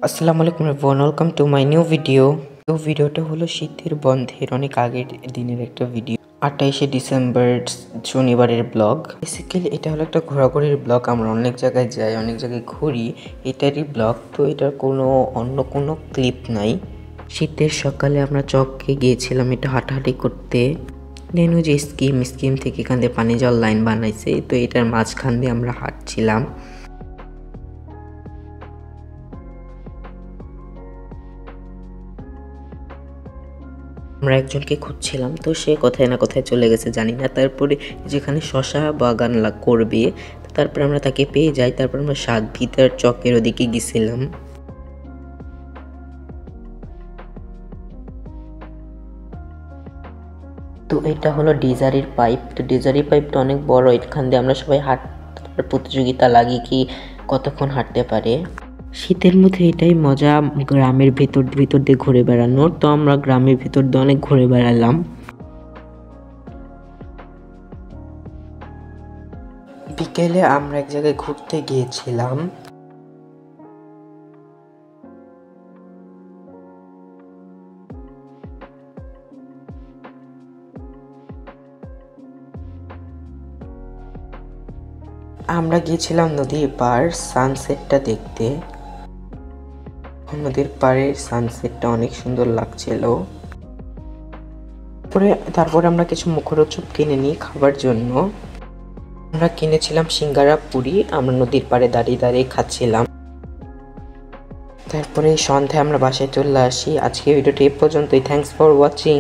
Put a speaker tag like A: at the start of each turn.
A: আসসালামু আলাইকুম everyone, welcome to my new video. ভিডিওটা হলো শীতের বন্ধের অনেক আগের দিনের একটা ভিডিও, 28শে ডিসেম্বর শনিবারের ব্লগ। বেসিক্যালি এটা হলো একটা ঘোরাঘুরির ব্লগ। আমরা অনেক জায়গায় যাই, অনেক জায়গায় ঘুরি, এটারই ব্লগ। তো এটার অন্য কোনো ক্লিপ নাই। শীতের সকালে আমরা চককে গিয়েছিলাম এটা হাঁটাহাঁটি করতে। দেন ওই যে স্কিম থেকে এখান দিয়ে পানি জল লাইন বানাইছে, তো এটার মাঝখান দিয়ে আমরা হাঁটছিলাম। আমরা একজনকে খুঁজছিলাম, তো সে কোথায় না কোথায় চলে গেছে জানি না। তারপরে যেখানে শশা বাগান করবে, তারপর আমরা তাকে পেয়ে যাই। তারপর আমরা ভিতর চকের ওদিকে গেছিলাম। তো এটা হলো ডিজারির পাইপ। তো ডিজারি পাইপটা অনেক বড়, এখান দিয়ে আমরা সবাই হাঁটার প্রতিযোগিতা লাগি কি কতক্ষণ হাঁটতে পারে। শীতের মধ্যে এটাই মজা, গ্রামের ভিতর দিয়ে ঘুরে বেড়ানোর। তো আমরা গ্রামের ভিতর দিয়ে অনেক ঘুরে বেড়ালাম। বিকেলে আমরা এক জায়গায় ঘুরতে গিয়েছিলাম। আমরা গিয়েছিলাম নদীর পার সানসেটটা দেখতে। নদীর পাড়ের সানসেটটা অনেক সুন্দর লাগছিল। তারপরে আমরা কিছু মুখরোচক কিনে নিই খাবার জন্য। আমরা কিনেছিলাম সিঙ্গারা পুরি, আমরা নদীর পাড়ে দাঁড়িয়ে দাঁড়িয়ে খাচ্ছিলাম। তারপরে সন্ধ্যায় আমরা বাসায় চলে আসি। আজকে ভিডিওটি এ পর্যন্তই। Thanks for watching.